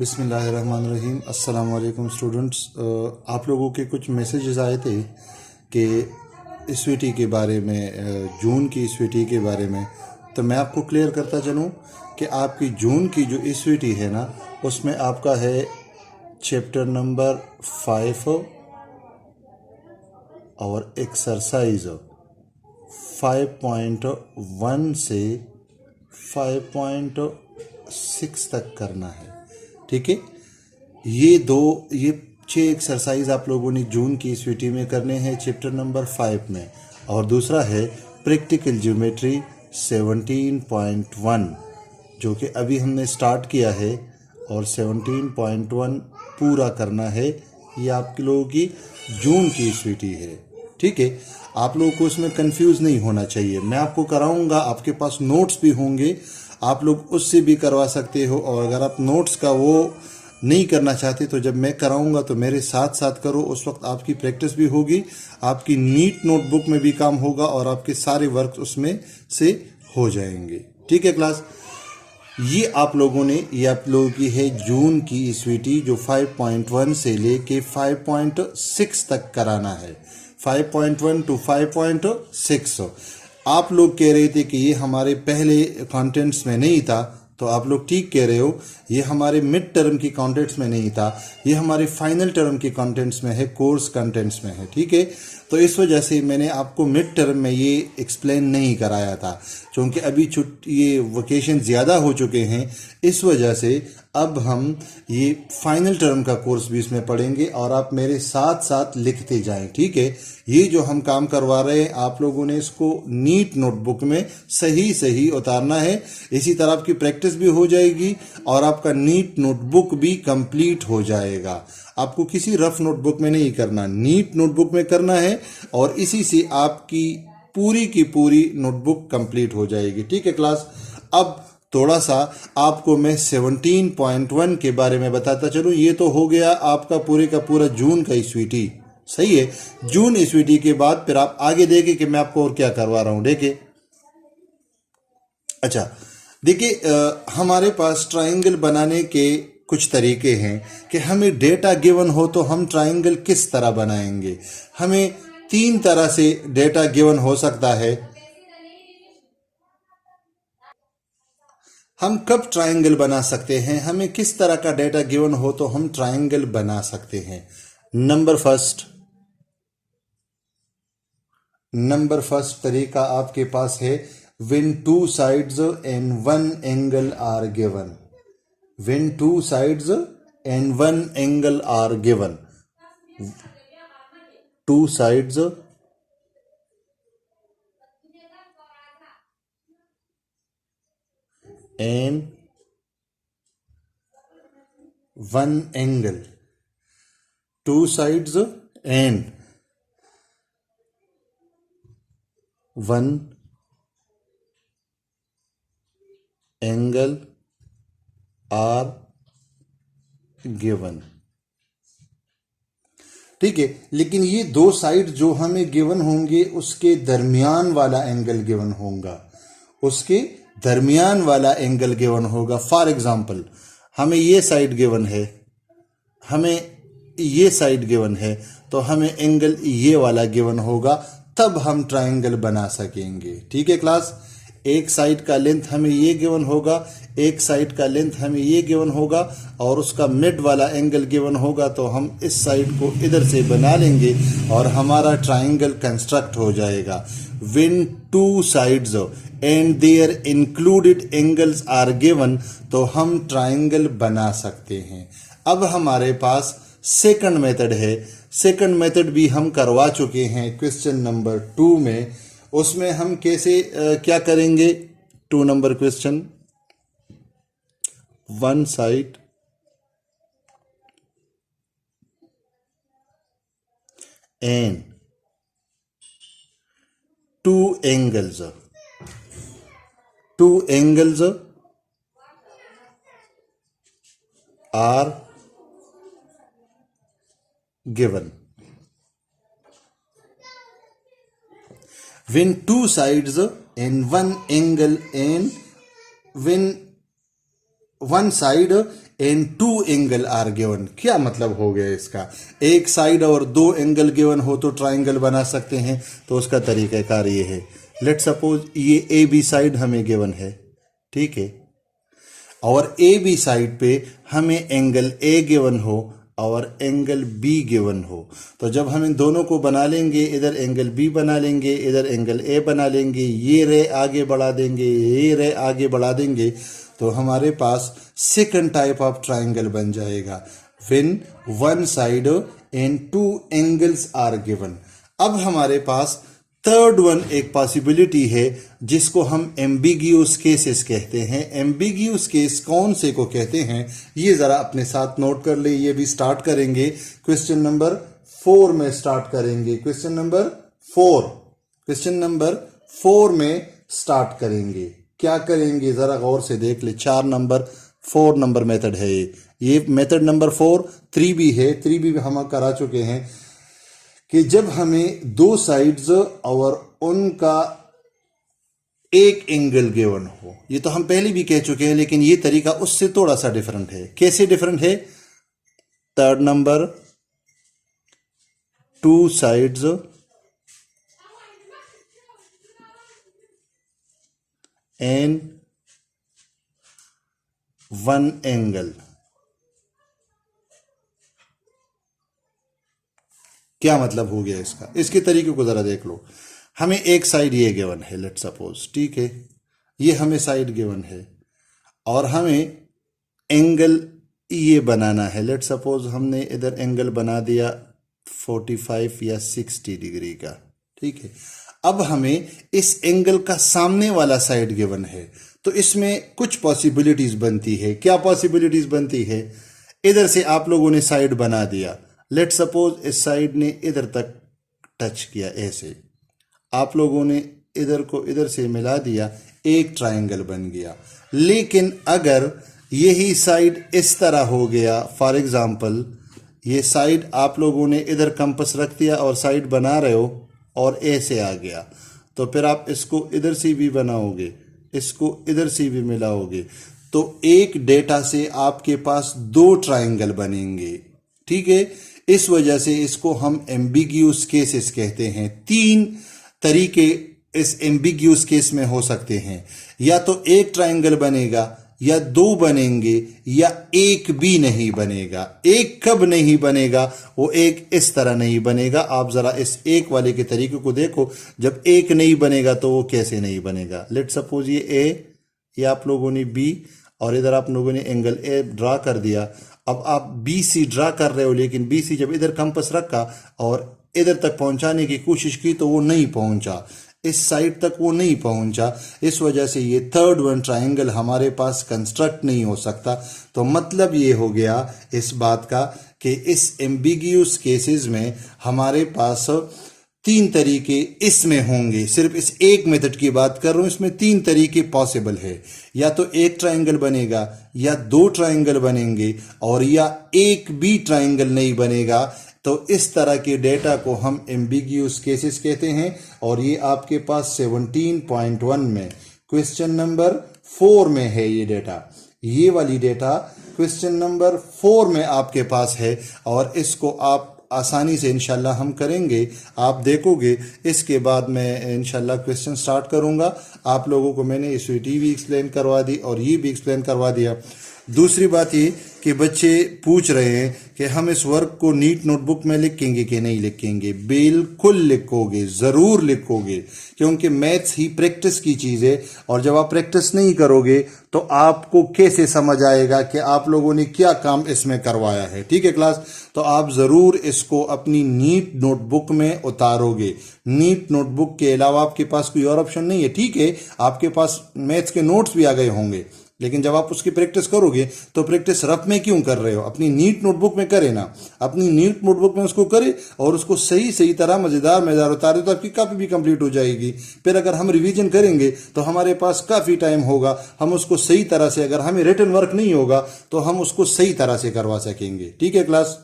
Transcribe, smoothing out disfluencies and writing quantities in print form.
बिस्मिल्लाहिर्रहमानिर्रहीम। अस्सलाम वालेकुम स्टूडेंट्स। आप लोगों के कुछ मैसेजेस आए थे कि स्वीटी के बारे में, जून की स्वीटी के बारे में। तो मैं आपको क्लियर करता चलूँ कि आपकी जून की जो स्वीटी है ना, उसमें आपका है चैप्टर नंबर 5 और एक्सरसाइज 5.1 से 5.6 तक करना है। ठीक है, ये 6 एक्सरसाइज आप लोगों ने जून की स्वीटी में करने हैं चैप्टर नंबर 5 में। और दूसरा है प्रैक्टिकल ज्योमेट्री 17.1 जो कि अभी हमने स्टार्ट किया है, और 17.1 पूरा करना है। ये आप लोगों की जून की स्वीटी है। ठीक है, आप लोगों को इसमें कंफ्यूज नहीं होना चाहिए। मैं आपको कराऊंगा, आपके पास नोट्स भी होंगे, आप लोग उससे भी करवा सकते हो। और अगर आप नोट्स का वो नहीं करना चाहते तो जब मैं कराऊंगा तो मेरे साथ साथ करो, उस वक्त आपकी प्रैक्टिस भी होगी, आपकी नीट नोटबुक में भी काम होगा और आपके सारे वर्क उसमें से हो जाएंगे। ठीक है क्लास, ये आप लोगों की है जून की स्वीटी जो 5.1 से लेके 5.6 तक कराना है। 5.1 टू 5.6 आप लोग कह रहे थे कि ये हमारे पहले कंटेंट्स में नहीं था, तो आप लोग ठीक कह रहे हो। ये हमारे मिड टर्म की कंटेंट्स में नहीं था, ये हमारे फाइनल टर्म के कंटेंट्स में है, कोर्स कंटेंट्स में है। ठीक है, तो इस वजह से मैंने आपको मिड टर्म में ये एक्सप्लेन नहीं कराया था, क्योंकि अभी ये वेकेशन ज़्यादा हो चुके हैं। इस वजह से अब हम ये फाइनल टर्म का कोर्स भी इसमें पढ़ेंगे और आप मेरे साथ साथ लिखते जाएं। ठीक है, ये जो हम काम करवा रहे हैं आप लोगों ने इसको नीट नोटबुक में सही सही उतारना है। इसी तरह आपकी प्रैक्टिस भी हो जाएगी और आपका नीट नोटबुक भी कंप्लीट हो जाएगा। आपको किसी रफ नोटबुक में नहीं करना, नीट नोटबुक में करना है, और इसी से आपकी पूरी की पूरी नोटबुक कंप्लीट हो जाएगी। ठीक है क्लास, अब थोड़ा सा आपको मैं 17.1 के बारे में बताता चलूँ। ये तो हो गया आपका पूरे का पूरा जून का स्वीटी। सही है, जून स्वीटी के बाद फिर आप आगे देखें कि मैं आपको और क्या करवा रहा हूँ। देखिए, अच्छा देखिए, हमारे पास ट्राइंगल बनाने के कुछ तरीके हैं कि हमें डेटा गिवन हो तो हम ट्राइंगल किस तरह बनाएंगे। हमें 3 तरह से डेटा गिवन हो सकता है। हम कब ट्राइंगल बना सकते हैं, हमें किस तरह का डेटा गिवन हो तो हम ट्राइंगल बना सकते हैं। नंबर फर्स्ट तरीका आपके पास है, when two sides and one angle are given। when two sides and one angle are given, two sides and one angle, two sides and one angle are given। ठीक है, लेकिन ये 2 साइड जो हमें given होंगे उसके दरमियान वाला एंगल गिवन होगा, उसके दरमियान वाला एंगल गिवन होगा। फॉर एग्जांपल, हमें ये साइड गिवन है, हमें ये साइड गिवन है, तो हमें एंगल ये वाला गिवन होगा, तब हम ट्राइंगल बना सकेंगे। ठीक है क्लास, एक साइड का लेंथ हमें ये गिवन होगा, एक साइड का लेंथ हमें ये गिवन होगा, और उसका मिड वाला एंगल गिवन होगा, तो हम इस साइड को इधर से बना लेंगे और हमारा ट्राइंगल कंस्ट्रक्ट हो जाएगा। When two sides and their included angles are given, तो हम ट्राइंगल बना सकते हैं। अब हमारे पास सेकंड मेथड है। सेकंड मेथड भी हम करवा चुके हैं क्वेश्चन नंबर 2 में। उसमें हम कैसे क्या करेंगे। 2 number question, one side and two angles are given। when two sides and one angle and when one side and two angle are given. क्या मतलब हो गया इसका? एक साइड और दो एंगल गिवन हो तो ट्राइंगल बना सकते हैं। तो उसका तरीक़ाकार ये है, लेट सपोज ये ए बी साइड हमें गिवन है, ठीक है, और ए बी साइड पे हमें एंगल ए गिवन हो और एंगल बी गिवन हो। तो जब हम इन दोनों को बना लेंगे, इधर एंगल बी बना लेंगे, इधर एंगल ए बना लेंगे, ये रे आगे बढ़ा देंगे, ये रे आगे बढ़ा देंगे, तो हमारे पास सेकंड टाइप ऑफ ट्राइंगल बन जाएगा, when one side and two angles are given. अब हमारे पास थर्ड वन एक पॉसिबिलिटी है जिसको हम एम्बिग्यूस केसेस कहते हैं। एम्बिग्यूस केस कौन से को कहते हैं, ये जरा अपने साथ नोट कर ले। ये भी स्टार्ट करेंगे क्वेश्चन नंबर 4 में स्टार्ट करेंगे। क्वेश्चन नंबर 4 में स्टार्ट करेंगे। क्या करेंगे जरा गौर से देख ले। 4 नंबर मेथड है ये मेथड नंबर 4। 3 भी है, 3 भी हम करा चुके हैं कि जब हमें दो साइड्स और उनका एक एंगल गिवन हो। ये तो हम पहले भी कह चुके हैं, लेकिन ये तरीका उससे थोड़ा सा डिफरेंट है। कैसे डिफरेंट है? Third number, to sides and one angle. क्या मतलब हो गया इसका? इसके तरीके को जरा देख लो। हमें एक साइड ये गिवन है, लेट सपोज, ठीक है, ये हमें साइड गिवन है और हमें एंगल ये बनाना है। लेट सपोज हमने इधर एंगल बना दिया 45 या 60 डिग्री का, ठीक है। अब हमें इस एंगल का सामने वाला साइड गिवन है, तो इसमें कुछ पॉसिबिलिटीज बनती है। क्या पॉसिबिलिटीज बनती है? इधर से आप लोगों ने साइड बना दिया, लेट सपोज इस साइड ने इधर तक टच किया, ऐसे आप लोगों ने इधर को इधर से मिला दिया, एक ट्रायंगल बन गया। लेकिन अगर यही साइड इस तरह हो गया, फॉर एग्जांपल ये साइड आप लोगों ने इधर कंपास रख दिया और साइड बना रहे हो और ऐसे आ गया, तो फिर आप इसको इधर से भी बनाओगे, इसको इधर से भी मिलाओगे, तो एक डेटा से आपके पास दो ट्रायंगल बनेंगे, ठीक है। इस वजह से इसको हम एम्बिग्यूस केसेस कहते हैं। 3 तरीके इस एम्बिग्यूस केस में हो सकते हैं, या तो एक ट्रायंगल बनेगा, या 2 बनेंगे, या एक भी नहीं बनेगा। एक कब नहीं बनेगा? वो एक इस तरह नहीं बनेगा। आप जरा इस एक वाले के तरीके को देखो, जब एक नहीं बनेगा तो वो कैसे नहीं बनेगा। लेट सपोज ये ए, ये आप लोगों ने बी, और इधर आप लोगों ने एंगल ए ड्रा कर दिया। अब आप बी सी ड्रा कर रहे हो, लेकिन बी सी जब इधर कंपास रखा और इधर तक पहुंचाने की कोशिश की तो वो नहीं पहुंचा, इस साइड तक वो नहीं पहुंचा। इस वजह से ये थर्ड वन ट्रायंगल हमारे पास कंस्ट्रक्ट नहीं हो सकता। तो मतलब ये हो गया इस बात का कि इस एम्बिग्यूस केसेस में हमारे पास 3 तरीके इसमें होंगे। सिर्फ इस एक मेथड की बात कर रहा हूं, इसमें 3 तरीके पॉसिबल है। या तो एक ट्रायंगल बनेगा, या 2 ट्रायंगल बनेंगे, और या एक भी ट्रायंगल नहीं बनेगा। तो इस तरह के डेटा को हम एम्बिग्यूस केसेस कहते हैं। और ये आपके पास 17.1 में क्वेश्चन नंबर 4 में है ये डेटा। ये वाली डेटा क्वेश्चन नंबर 4 में आपके पास है, और इसको आप आसानी से इंशाल्लाह हम करेंगे। आप देखोगे, इसके बाद मैं इंशाल्लाह क्वेश्चन स्टार्ट करूंगा। आप लोगों को मैंने SVT भी एक्सप्लेन करवा दी और ये भी एक्सप्लेन करवा दिया। दूसरी बात ये कि बच्चे पूछ रहे हैं कि हम इस वर्क को नीट नोटबुक में लिखेंगे कि नहीं लिखेंगे। बिल्कुल लिखोगे, ज़रूर लिखोगे, क्योंकि मैथ्स ही प्रैक्टिस की चीज़ है। और जब आप प्रैक्टिस नहीं करोगे तो आपको कैसे समझ आएगा कि आप लोगों ने क्या काम इसमें करवाया है। ठीक है क्लास, तो आप ज़रूर इसको अपनी नीट नोटबुक में उतारोगे। नीट नोटबुक के अलावा आपके पास कोई और ऑप्शन नहीं है। ठीक है, आपके पास मैथ्स के नोट्स भी आ गए होंगे, लेकिन जब आप उसकी प्रैक्टिस करोगे तो प्रैक्टिस रफ में क्यों कर रहे हो, अपनी नीट नोटबुक में करे ना। अपनी नीट नोटबुक में उसको करे और उसको सही तरह मज़ेदार उतारे, तो आपकी काफ़ी भी कंप्लीट हो जाएगी। फिर अगर हम रिवीजन करेंगे तो हमारे पास काफ़ी टाइम होगा, हम उसको सही तरह से, अगर हमें रिटन वर्क नहीं होगा तो हम उसको सही तरह से करवा सकेंगे। ठीक है क्लास।